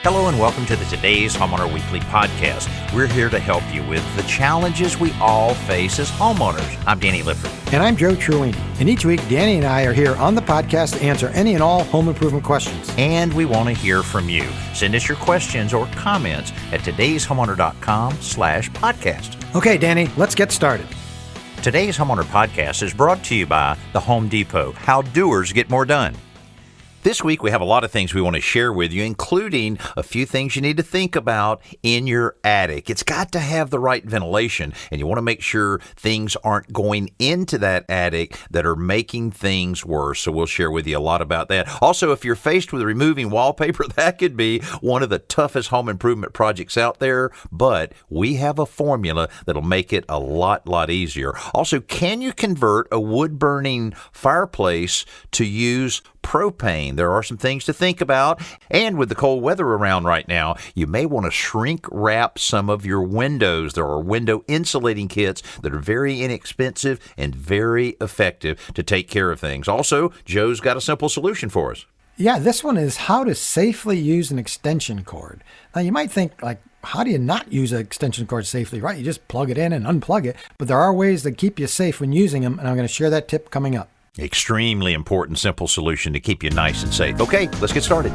Hello and welcome to the Today's Homeowner Weekly Podcast. We're here to help you with the challenges we all face as homeowners. I'm Danny Lifford. And I'm Joe Truini. And each week, Danny and I are here on the podcast to answer any and all home improvement questions. And we want to hear from you. Send us your questions or comments at todayshomeowner.com/podcast. Okay, Danny, let's get started. Today's Homeowner Podcast is brought to you by the Home Depot. How doers get more done. This week, we have a lot of things we want to share with you, including a few things you need to think about in your attic. It's got to have the right ventilation, and you want to make sure things aren't going into that attic that are making things worse. So we'll share with you a lot about that. Also, if you're faced with removing wallpaper, that could be one of the toughest home improvement projects out there, but we have a formula that'll make it a lot easier. Also, can you convert a wood-burning fireplace to use propane? There are some things to think about, and with the cold weather around right now, you may want to shrink wrap some of your windows. There are window insulating kits that are very inexpensive and very effective to take care of things. Also, Joe's got a simple solution for us. Yeah, this one is how to safely use an extension cord. Now, you might think, how do you not use an extension cord safely, right? You just plug it in and unplug it, but there are ways that keep you safe when using them, and I'm going to share that tip coming up. Extremely important, simple solution to keep you nice and safe. Okay, let's get started.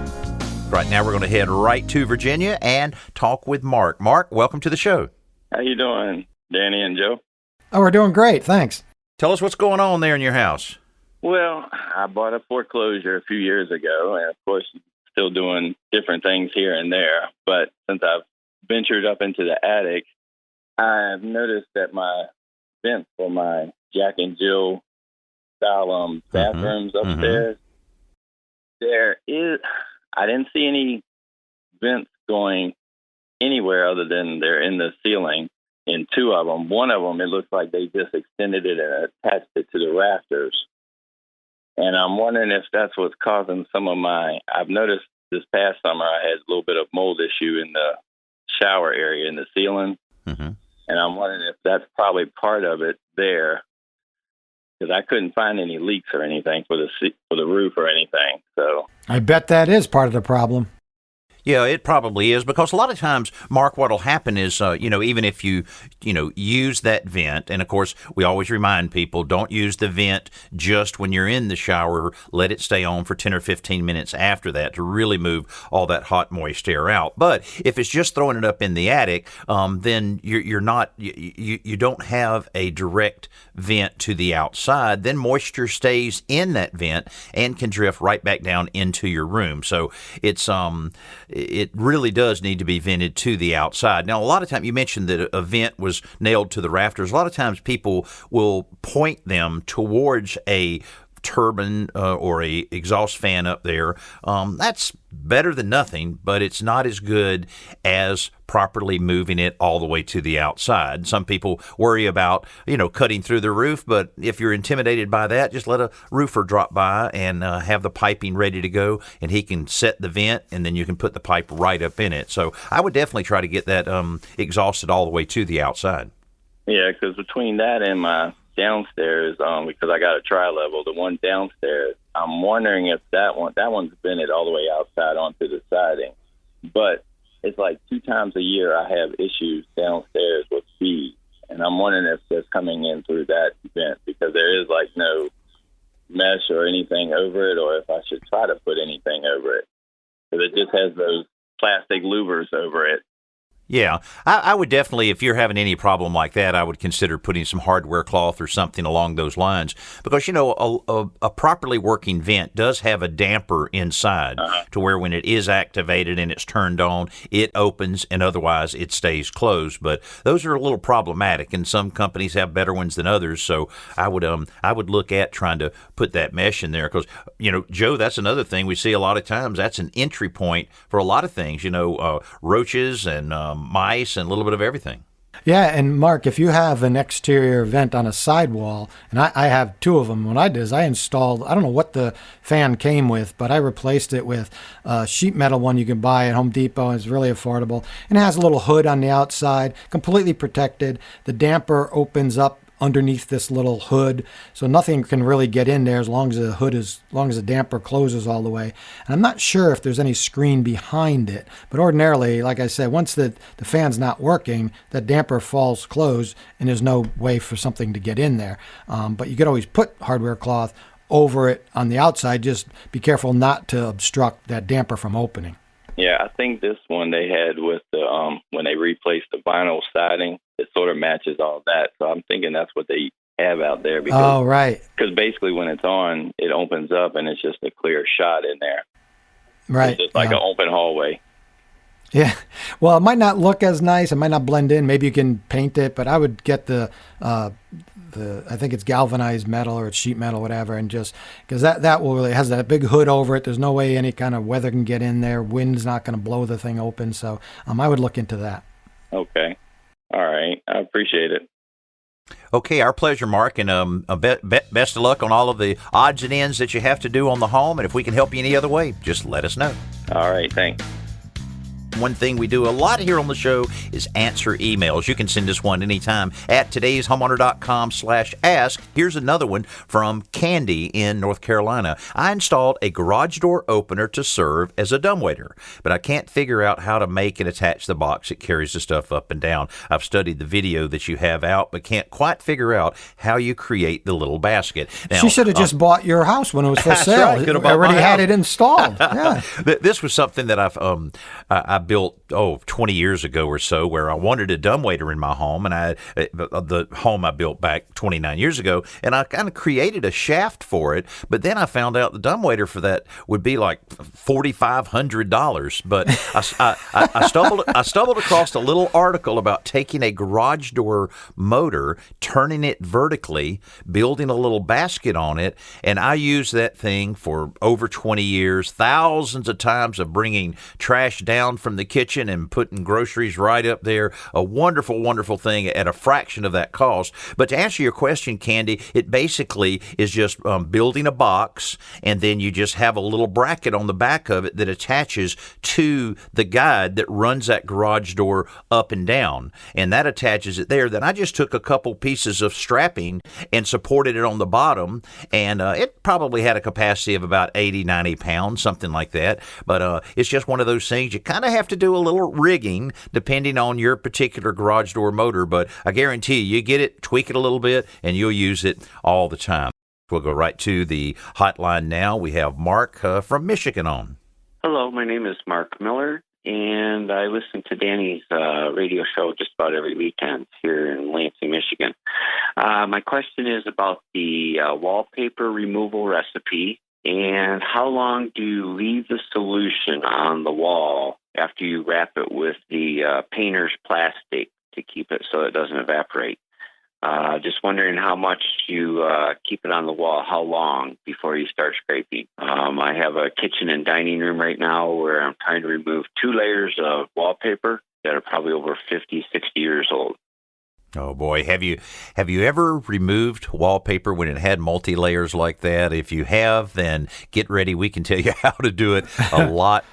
Right now, we're going to head right to Virginia and talk with Mark. Mark, welcome to the show. How you doing, Danny and Joe? Oh, we're doing great, thanks. Tell us what's going on there in your house. Well, I bought a foreclosure a few years ago, and of course, still doing different things here and there. But since I've ventured up into the attic, I've noticed that my vents for my Jack and Jill style bathrooms upstairs, I didn't see any vents going anywhere other than they're in the ceiling in two of them. One of them, it looks like they just extended it and attached it to the rafters. And I'm wondering if that's what's causing some of I've noticed this past summer I had a little bit of mold issue in the shower area in the ceiling. And I'm wondering if that's probably part of it there, because I couldn't find any leaks or anything for the roof or anything. So I bet that is part of the problem. Yeah, it probably is, because a lot of times, Mark, what'll happen is, even if you use that vent, and of course, we always remind people, don't use the vent just when you're in the shower. Let it stay on for 10 or 15 minutes after that to really move all that hot, moist air out. But if it's just throwing it up in the attic, then you don't have a direct vent to the outside. Then moisture stays in that vent and can drift right back down into your room. So it really does need to be vented to the outside. Now, a lot of times, you mentioned that a vent was nailed to the rafters. A lot of times people will point them towards a turbine or a exhaust fan up there. That's better than nothing, but it's not as good as properly moving it all the way to the outside. Some people worry about, cutting through the roof, but if you're intimidated by that, just let a roofer drop by and have the piping ready to go, and he can set the vent, and then you can put the pipe right up in it. So I would definitely try to get that exhausted all the way to the outside. Yeah, because between that and my downstairs, because I got a tri-level, the one downstairs, I'm wondering if that one's vented all the way outside onto the siding. But it's like 2 times a year I have issues downstairs with fees, and I'm wondering if that's coming in through that vent, because there is no mesh or anything over it, or if I should try to put anything over it, because it just has those plastic louvers over it. Yeah, I would definitely, if you're having any problem like that, I would consider putting some hardware cloth or something along those lines, because, a properly working vent does have a damper inside to where when it is activated and it's turned on, it opens, and otherwise it stays closed. But those are a little problematic, and some companies have better ones than others. So I would look at trying to put that mesh in there, because, Joe, that's another thing we see a lot of times. That's an entry point for a lot of things, roaches and mice and a little bit of everything. Yeah, and Mark, if you have an exterior vent on a sidewall, and I have 2 of them, what I did is I installed, I don't know what the fan came with, but I replaced it with a sheet metal one you can buy at Home Depot. It's really affordable, and it has a little hood on the outside, completely protected. The damper opens up underneath this little hood, so nothing can really get in there as long as the damper closes all the way. And I'm not sure if there's any screen behind it, but ordinarily, like I said, once the fan's not working, that damper falls closed and there's no way for something to get in there. But you could always put hardware cloth over it on the outside. Just be careful not to obstruct that damper from opening. Yeah, I think this one they had with the when they replaced the vinyl siding, it sort of matches all that. So I'm thinking that's what they have out there. Because, right. Because basically when it's on, it opens up and it's just a clear shot in there. Right. It's just like an open hallway. Yeah. Well, it might not look as nice. It might not blend in. Maybe you can paint it, but I would get the I think it's galvanized metal or it's sheet metal, whatever, and just because that will really has that big hood over it. There's no way any kind of weather can get in there. Wind's not going to blow the thing open. So I would look into that. Okay. All right. I appreciate it. Okay, our pleasure, Mark, and best of luck on all of the odds and ends that you have to do on the home. And if we can help you any other way, just let us know. All right. Thanks. One thing we do a lot here on the show is answer emails. You can send us one anytime at todayshomeowner.com/ask. Here's another one from Candy in North Carolina. I installed a garage door opener to serve as a dumbwaiter, but I can't figure out how to make and attach the box that carries the stuff up and down. I've studied the video that you have out, but can't quite figure out how you create the little basket. Now, she should have just bought your house when it was for sale. Right, I already had it installed. Yeah. This was something that I built 20 years ago or so, where I wanted a dumbwaiter in my home, and the home I built back 29 years ago, and I kind of created a shaft for it. But then I found out the dumbwaiter for that would be like $4,500. But I stumbled across a little article about taking a garage door motor, turning it vertically, building a little basket on it, and I used that thing for over 20 years, thousands of times of bringing trash down from the kitchen and putting groceries right up there. A wonderful, wonderful thing at a fraction of that cost. But to answer your question, Candy, it basically is just building a box, and then you just have a little bracket on the back of it that attaches to the guide that runs that garage door up and down, and that attaches it there. Then I just took a couple pieces of strapping and supported it on the bottom, and it probably had a capacity of about 80, 90 pounds, something like that. But it's just one of those things you kind of have to do a little rigging depending on your particular garage door motor, but I guarantee you get it, tweak it a little bit, and you'll use it all the time. We'll go right to the hotline now. We have Mark from Michigan on. Hello, my name is Mark Miller, and I listen to Danny's radio show just about every weekend here in Lansing, Michigan. My question is about the wallpaper removal recipe, and how long do you leave the solution on the wall after you wrap it with the painter's plastic to keep it so it doesn't evaporate? Just wondering how much you keep it on the wall, how long before you start scraping. I have a kitchen and dining room right now where I'm trying to remove 2 layers of wallpaper that are probably over 50, 60 years old. Oh boy, have you ever removed wallpaper when it had multi-layers like that? If you have, then get ready. We can tell you how to do it a lot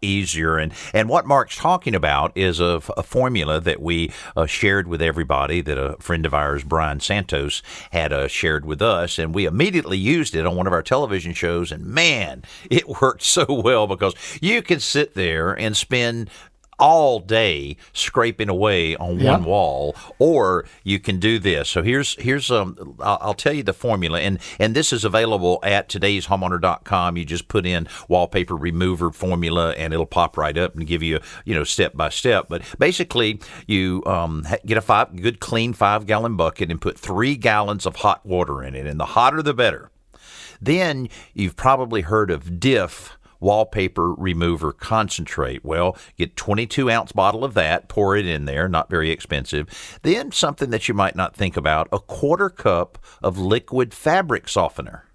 easier. And what Mark's talking about is a formula that we shared with everybody, that a friend of ours, Brian Santos, had shared with us, and we immediately used it on one of our television shows. And man, it worked so well, because you can sit there and spend all day scraping away on one wall, or you can do this. So here's I'll tell you the formula, and this is available at todayshomeowner.com. You just put in wallpaper remover formula, and it'll pop right up and give you step by step. But basically, you get a good clean 5-gallon bucket and put 3 gallons of hot water in it, and the hotter the better. Then you've probably heard of Diff wallpaper remover concentrate. Well, get 22-ounce bottle of that, pour it in there, not very expensive. Then something that you might not think about, a 1/4 cup of liquid fabric softener.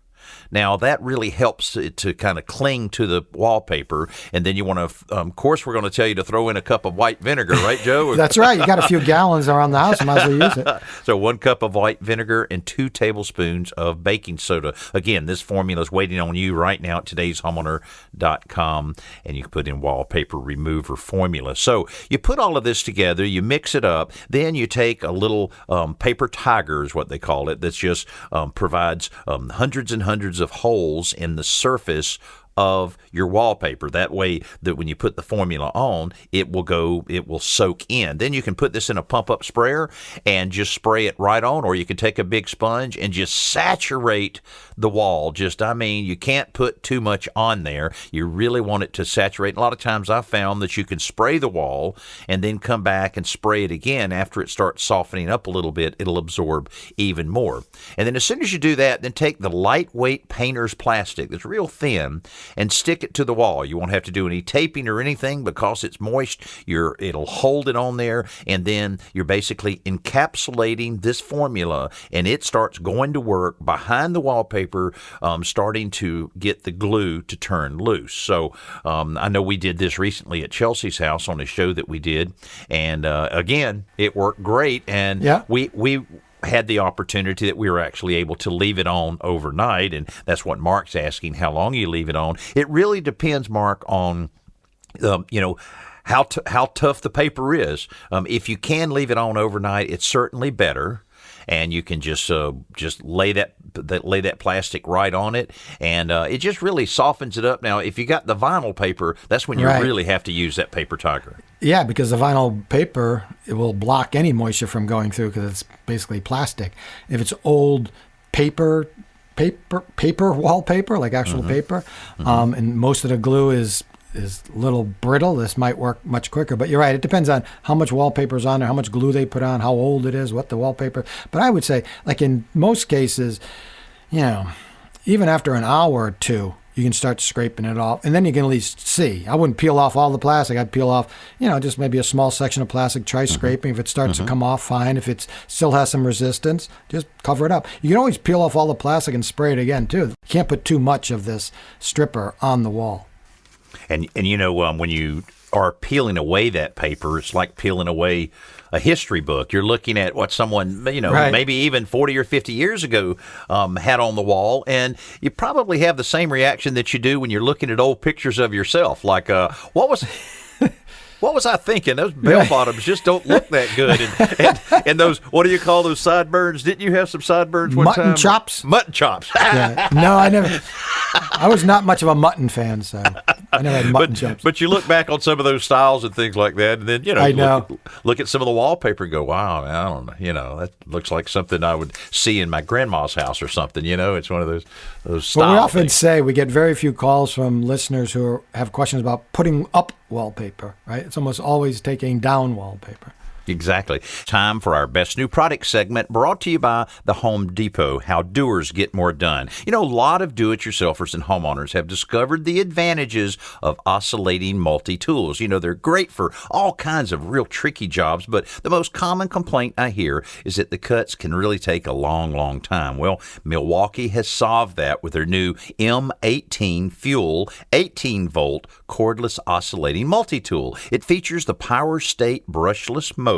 Now, that really helps it to kind of cling to the wallpaper. And then you want to, of course, we're going to tell you to throw in a cup of white vinegar, right, Joe? That's right. You got a few gallons around the house. You might as well use it. So 1 cup of white vinegar and 2 tablespoons of baking soda. Again, this formula is waiting on you right now at today's homeowner.com, and you can put in wallpaper remover formula. So you put all of this together, you mix it up, then you take a little paper tiger is what they call it, that's just provides hundreds and hundreds of holes in the surface of your wallpaper. That way that when you put the formula on, it will soak in. Then you can put this in a pump-up sprayer and just spray it right on, or you can take a big sponge and just saturate the wall. You can't put too much on there. You really want it to saturate. A lot of times I've found that you can spray the wall and then come back and spray it again after it starts softening up a little bit. It'll absorb even more. And then as soon as you do that, then take the lightweight painter's plastic that's real thin and stick it to the wall. You won't have to do any taping or anything because it's moist. It'll hold it on there, and then you're basically encapsulating this formula, and it starts going to work behind the wallpaper, starting to get the glue to turn loose. So I know we did this recently at Chelsea's house on a show that we did, and again, it worked great, and we had the opportunity that we were actually able to leave it on overnight, and that's what Mark's asking, how long you leave it on. It really depends, Mark, on how tough the paper is. If you can leave it on overnight, it's certainly better. And you can just lay that plastic right on it, and it just really softens it up. Now, if you got the vinyl paper, that's when you really have to use that paper tiger. Yeah, because the vinyl paper, it will block any moisture from going through because it's basically plastic. If it's old paper wallpaper, like actual paper, and most of the glue is a little brittle, this might work much quicker. But you're right, it depends on how much wallpaper's on there, how much glue they put on, how old it is, what the wallpaper. But I would say, like in most cases, even after an hour or two, you can start scraping it off, and then you can at least see. I wouldn't peel off all the plastic. I'd peel off, just maybe a small section of plastic, try scraping. If it starts to come off, fine. If it still has some resistance, just cover it up. You can always peel off all the plastic and spray it again, too. You can't put too much of this stripper on the wall. And when you are peeling away that paper, it's like peeling away a history book. You're looking at what someone, maybe even 40 or 50 years ago had on the wall, and you probably have the same reaction that you do when you're looking at old pictures of yourself. Like, what was I thinking? Those bell bottoms just don't look that good. And those, what do you call those sideburns? Didn't you have some sideburns one time? Mutton chops. Yeah. No, I never. I was not much of a mutton fan, so I never had mutton chops. But you look back on some of those styles and things like that, and then look at some of the wallpaper and go, wow, I don't know, that looks like something I would see in my grandma's house or something. It's one of those styles. Well, we often say we get very few calls from listeners who have questions about putting up wallpaper, right? It's almost always taking down wallpaper. Exactly. Time for our Best New Product segment, brought to you by the Home Depot, how doers get more done. A lot of do-it-yourselfers and homeowners have discovered the advantages of oscillating multi-tools. They're great for all kinds of real tricky jobs, but the most common complaint I hear is that the cuts can really take a long, long time. Well, Milwaukee has solved that with their new M18 FUEL 18-volt Cordless Oscillating Multi-Tool. It features the Power State brushless motor,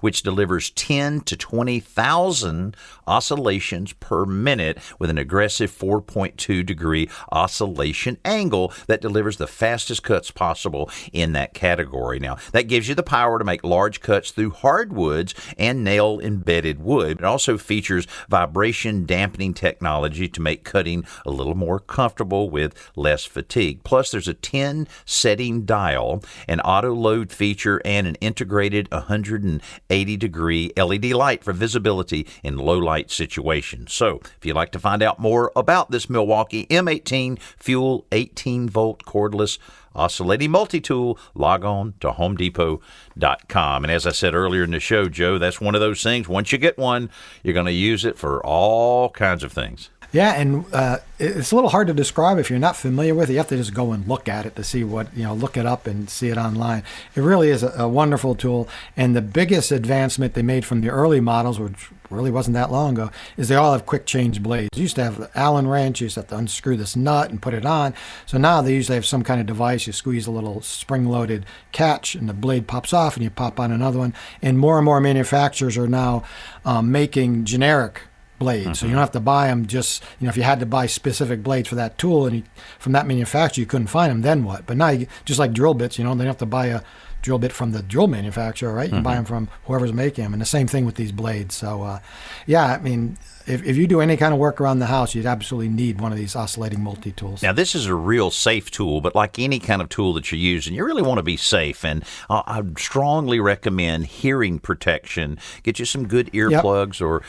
which delivers 10 to 20,000 oscillations per minute with an aggressive 4.2 degree oscillation angle that delivers the fastest cuts possible in that category. Now, that gives you the power to make large cuts through hardwoods and nail-embedded wood. It also features vibration dampening technology to make cutting a little more comfortable with less fatigue. Plus, there's a 10-setting dial, an auto-load feature, and an integrated 180-degree LED light for visibility in low-light situations. So, if you'd like to find out more about this Milwaukee M18 FUEL 18-volt cordless oscillating multi-tool, log on to homedepot.com. And as I said earlier in the show, Joe, that's one of those things. Once you get one, you're going to use it for all kinds of things. Yeah, and it's a little hard to describe if you're not familiar with it. You have to just go and look at it to see look it up and see it online. It really is a wonderful tool, and the biggest advancement they made from the early models, which really wasn't that long ago, is they all have quick change blades. You used to have the Allen wrench, you used to have to unscrew this nut and put it on. So now they usually have some kind of device. You squeeze a little spring-loaded catch and the blade pops off and you pop on another one. And more manufacturers are now making generic blades. So you don't have to buy them just, if you had to buy specific blades for that tool and from that manufacturer you couldn't find them, then what? But now, just like drill bits, they don't have to buy a drill bit from the drill manufacturer, right? You can buy them from whoever's making them. And the same thing with these blades. So, if you do any kind of work around the house, you'd absolutely need one of these oscillating multi-tools. Now, this is a real safe tool, but like any kind of tool that you're using, you really want to be safe. And I strongly recommend hearing protection. Get you some good earplugs or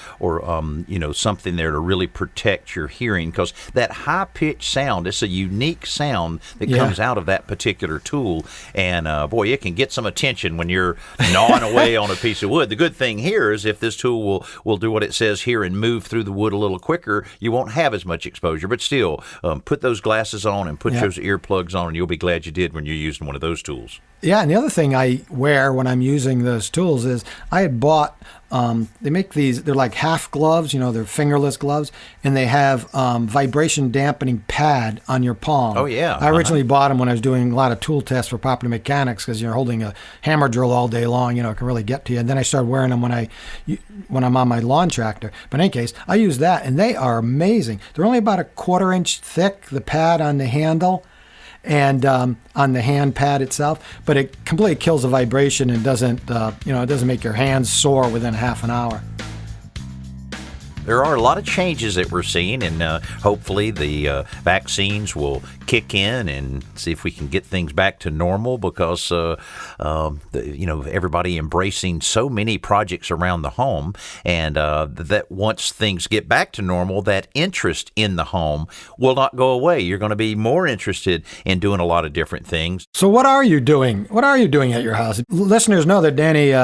something there to really protect your hearing, because that high-pitched sound, it's a unique sound that comes out of that particular tool. And, boy, it can get some attention when you're gnawing away on a piece of wood. The good thing here is if this tool will do what it says here and move through the wood a little quicker, you won't have as much exposure. But still, put those glasses on and put those earplugs on, and you'll be glad you did when you're using one of those tools. Yeah, and the other thing I wear when I'm using those tools is I had bought, they make these, they're like half gloves, they're fingerless gloves, and they have vibration dampening pad on your palm. Oh, yeah. I originally bought them when I was doing a lot of tool tests for property mechanics, because you're holding a hammer drill all day long, it can really get to you. And then I started wearing them when I'm on my lawn tractor. But in any case, I use that, and they are amazing. They're only about a 1/4 inch thick, the pad on the handle, and on the hand pad itself, but it completely kills the vibration and doesn't make your hands sore within half an hour. There are a lot of changes that we're seeing, and hopefully the vaccines will kick in and see if we can get things back to normal, because everybody embracing so many projects around the home, and that once things get back to normal, that interest in the home will not go away. You're going to be more interested in doing a lot of different things. So what are you doing? What are you doing at your house? Listeners know that Danny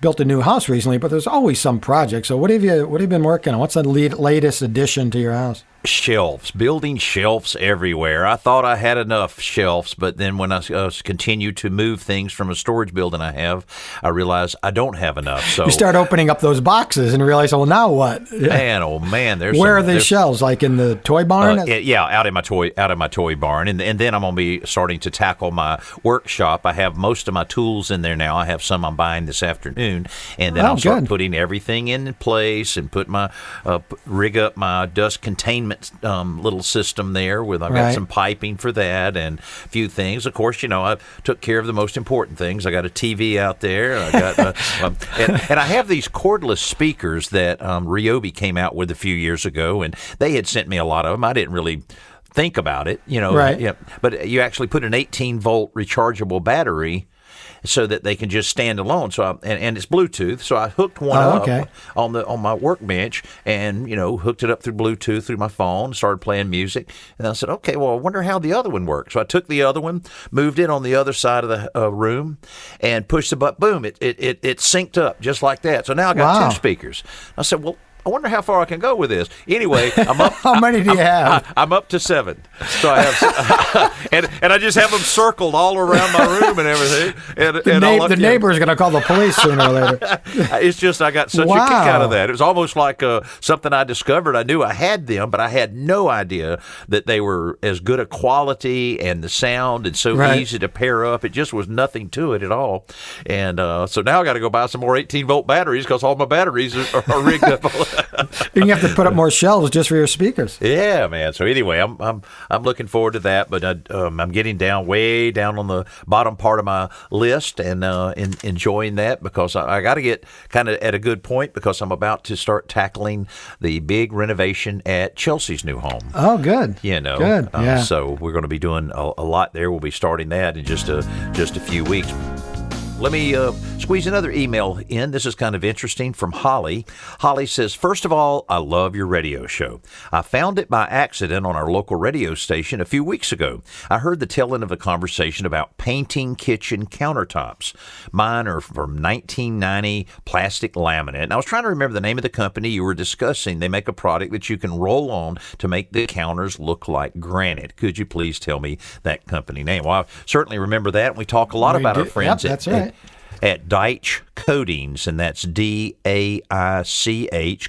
built a new house recently, but there's always some project. So what have you been working on? What's the latest addition to your house? Shelves, building shelves everywhere. I thought I had enough shelves, but then when I continue to move things from a storage building I realized I don't have enough. So you start opening up those boxes and realize, well, now what? Man, oh man, where are these shelves? Like in the toy barn? Out in my toy barn, and then I'm gonna be starting to tackle my workshop. I have most of my tools in there now. I have some I'm buying this afternoon, and then I'll start putting everything in place and put my rig up my dust containment little system there with I've got some piping for that and a few things. Of course, I took care of the most important things. I got a TV out there. I got and I have these cordless speakers that Ryobi came out with a few years ago, and they had sent me a lot of them. I didn't really think about it, Right. Yeah, but you actually put an 18-volt rechargeable battery so that they can just stand alone. So and it's Bluetooth. So I hooked one up on my workbench and hooked it up through Bluetooth through my phone. Started playing music, and I said, okay, well, I wonder how the other one works. So I took the other one, moved it on the other side of the room, and pushed the button. Boom! It synced up just like that. So now I got two speakers. I said, well, I wonder how far I can go with this. Anyway, I'm up. How many do you have? I'm up to 7. So I have, and I just have them circled all around my room and everything. The neighbor's going to call the police sooner or later. It's just I got such a kick out of that. It was almost like something I discovered. I knew I had them, but I had no idea that they were as good a quality and the sound and so easy to pair up. It just was nothing to it at all. And so now I got to go buy some more 18-volt batteries, because all my batteries are rigged up. You're gonna have to put up more shelves just for your speakers. Yeah, man. So anyway, I'm looking forward to that, but I'm getting way down on the bottom part of my list, and enjoying that, because I got to get kind of at a good point, because I'm about to start tackling the big renovation at Chelsea's new home. Oh, good. Good. Yeah. So we're going to be doing a lot there. We'll be starting that in just a few weeks. Let me squeeze another email in. This is kind of interesting from Holly. Holly says, first of all, I love your radio show. I found it by accident on our local radio station a few weeks ago. I heard the tail end of a conversation about painting kitchen countertops. Mine are from 1990 plastic laminate. And I was trying to remember the name of the company you were discussing. They make a product that you can roll on to make the counters look like granite. Could you please tell me that company name? Well, I certainly remember that. We talk a lot about our friends that's right. at Deitch Coatings, and that's DAICH,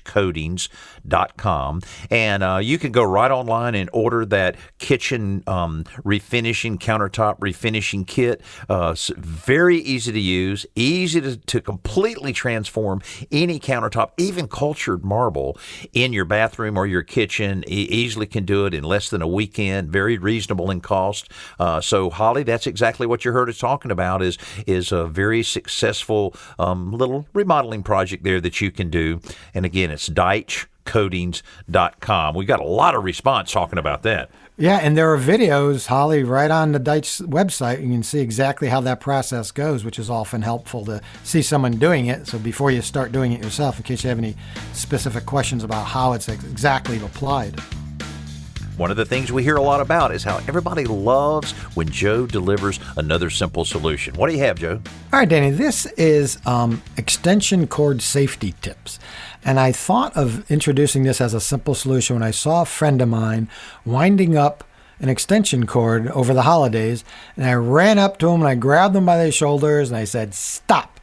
coatings.com. And you can go right online and order that kitchen refinishing, countertop refinishing kit. Very easy to use, easy to completely transform any countertop, even cultured marble, in your bathroom or your kitchen. Easily can do it in less than a weekend, very reasonable in cost. So, Holly, that's exactly what you heard us talking about is a very successful little remodeling project there that you can do. And again, it's DeichCoatings.com. We got a lot of response talking about that. Yeah, and there are videos, Holly, right on the Deitch website. You can see exactly how that process goes, which is often helpful to see someone doing it. So before you start doing it yourself, in case you have any specific questions about how it's exactly applied. One of the things we hear a lot about is how everybody loves when Joe delivers another simple solution. What do you have, Joe? All right, Danny, this is extension cord safety tips. And I thought of introducing this as a simple solution when I saw a friend of mine winding up an extension cord over the holidays. And I ran up to him and I grabbed him by the shoulders and I said, "Stop."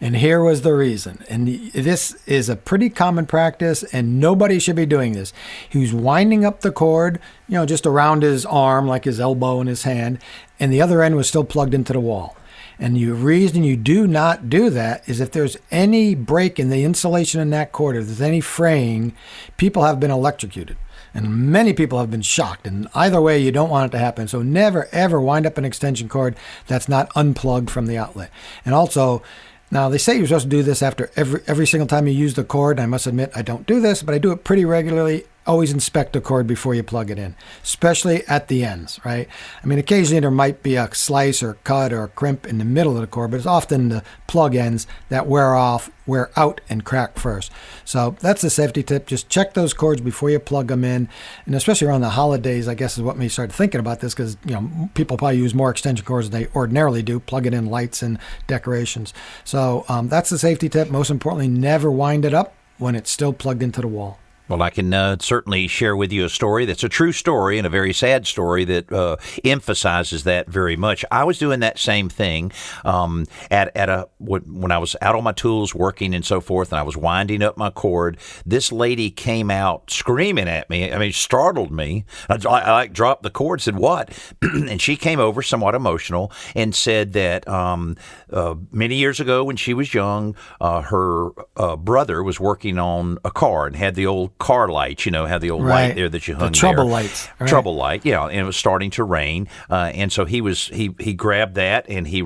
And here was the reason. And this is a pretty common practice, and nobody should be doing this. He was winding up the cord, just around his arm, like his elbow and his hand, and the other end was still plugged into the wall. And the reason you do not do that is if there's any break in the insulation in that cord, if there's any fraying, people have been electrocuted. And many people have been shocked. And either way, you don't want it to happen. So never, ever wind up an extension cord that's not unplugged from the outlet. And also, now, they say you're supposed to do this after every single time you use the cord. I must admit, I don't do this, but I do it pretty regularly. Always inspect the cord before you plug it in, especially at the ends, right? I mean, occasionally there might be a slice or cut or a crimp in the middle of the cord, but it's often the plug ends that wear out and crack first. So that's a safety tip. Just check those cords before you plug them in. And especially around the holidays, I guess is what made me start thinking about this because, people probably use more extension cords than they ordinarily do, plugging in lights and decorations. So that's the safety tip. Most importantly, never wind it up when it's still plugged into the wall. Well, I can certainly share with you a story that's a true story and a very sad story that emphasizes that very much. I was doing that same thing when I was out on my tools working and so forth, and I was winding up my cord. This lady came out screaming at me. I mean, startled me. I dropped the cord, said, "What?" And she came over somewhat emotional and said that many years ago when she was young, her brother was working on a car and had the old car lights, have the old light there that you hung there. The trouble lights. Right. Trouble light, yeah, and it was starting to rain. And so he grabbed that and he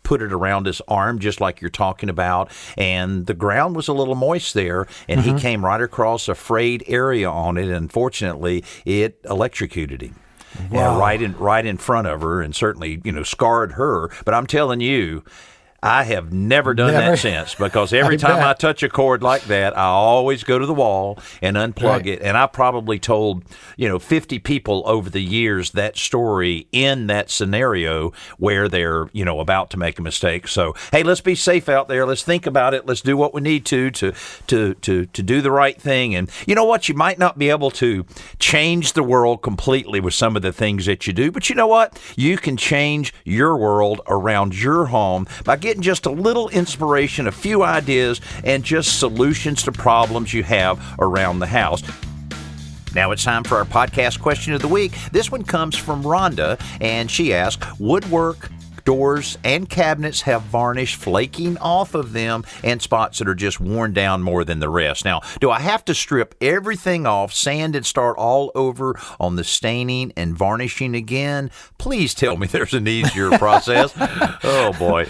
put it around his arm just like you're talking about. And the ground was a little moist there, and he came right across a frayed area on it. And unfortunately, it electrocuted him. Wow. Right in front of her, and certainly, scarred her. But I'm telling you, I have never done that since, because every time I touch a cord like that, I always go to the wall and unplug it. And I probably told, 50 people over the years that story in that scenario where they're, about to make a mistake. So, hey, let's be safe out there. Let's think about it. Let's do what we need to do the right thing. And you know what? You might not be able to change the world completely with some of the things that you do, but you know what? You can change your world around your home by getting just a little inspiration, a few ideas, and just solutions to problems you have around the house. Now it's time for our podcast question of the week. This one comes from Rhonda, and she asked, woodwork doors and cabinets have varnish flaking off of them and spots that are just worn down more than the rest. Now, do I have to strip everything off, sand, and start all over on the staining and varnishing again? Please tell me there's an easier process. Oh, boy.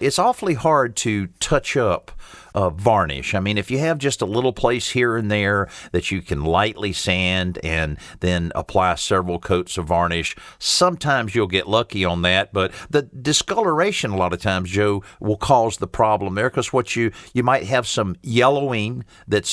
It's awfully hard to touch up varnish. I mean, if you have just a little place here and there that you can lightly sand and then apply several coats of varnish, sometimes you'll get lucky on that. But the discoloration, a lot of times, Joe, will cause the problem there, because you might have some yellowing that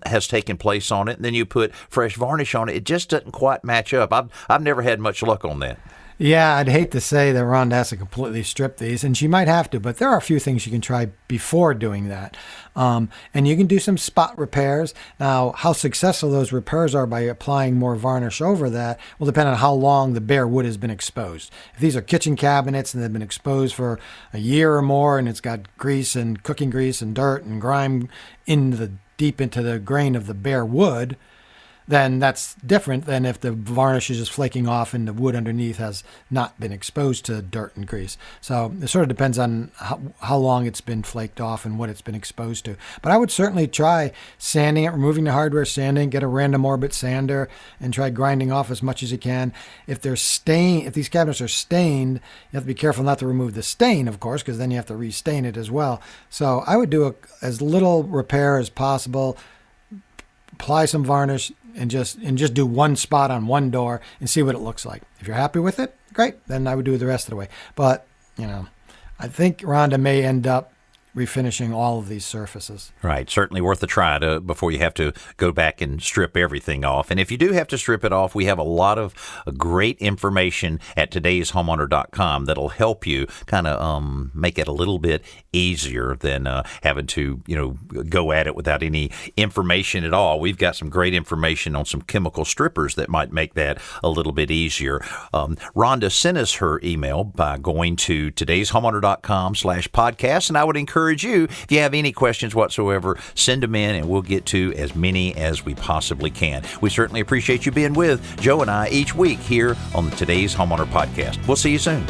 has taken place on it, and then you put fresh varnish on it. It just doesn't quite match up. I've never had much luck on that. Yeah, I'd hate to say that Rhonda has to completely strip these, and she might have to, but there are a few things you can try before doing that. And you can do some spot repairs. Now, how successful those repairs are by applying more varnish over that will depend on how long the bare wood has been exposed. If these are kitchen cabinets and they've been exposed for a year or more, and it's got grease and cooking grease and dirt and grime deep into the grain of the bare wood, then that's different than if the varnish is just flaking off and the wood underneath has not been exposed to dirt and grease. So it sort of depends on how long it's been flaked off and what it's been exposed to. But I would certainly try sanding it, removing the hardware sanding, get a random orbit sander, and try grinding off as much as you can. If these cabinets are stained, you have to be careful not to remove the stain, of course, because then you have to restain it as well. So I would do as little repair as possible, apply some varnish, and just do one spot on one door and see what it looks like. If you're happy with it, great. Then I would do it the rest of the way. But, I think Rhonda may end up refinishing all of these surfaces. Right. Certainly worth a try before you have to go back and strip everything off. And if you do have to strip it off, we have a lot of great information at todayshomeowner.com that'll help you kind of make it a little bit easier than having to, go at it without any information at all. We've got some great information on some chemical strippers that might make that a little bit easier. Rhonda sent us her email by going to todayshomeowner.com/podcast, and I would encourage you, if you have any questions whatsoever, send them in and we'll get to as many as we possibly can. We certainly appreciate you being with Joe and I each week here on the Today's Homeowner Podcast. We'll see you soon.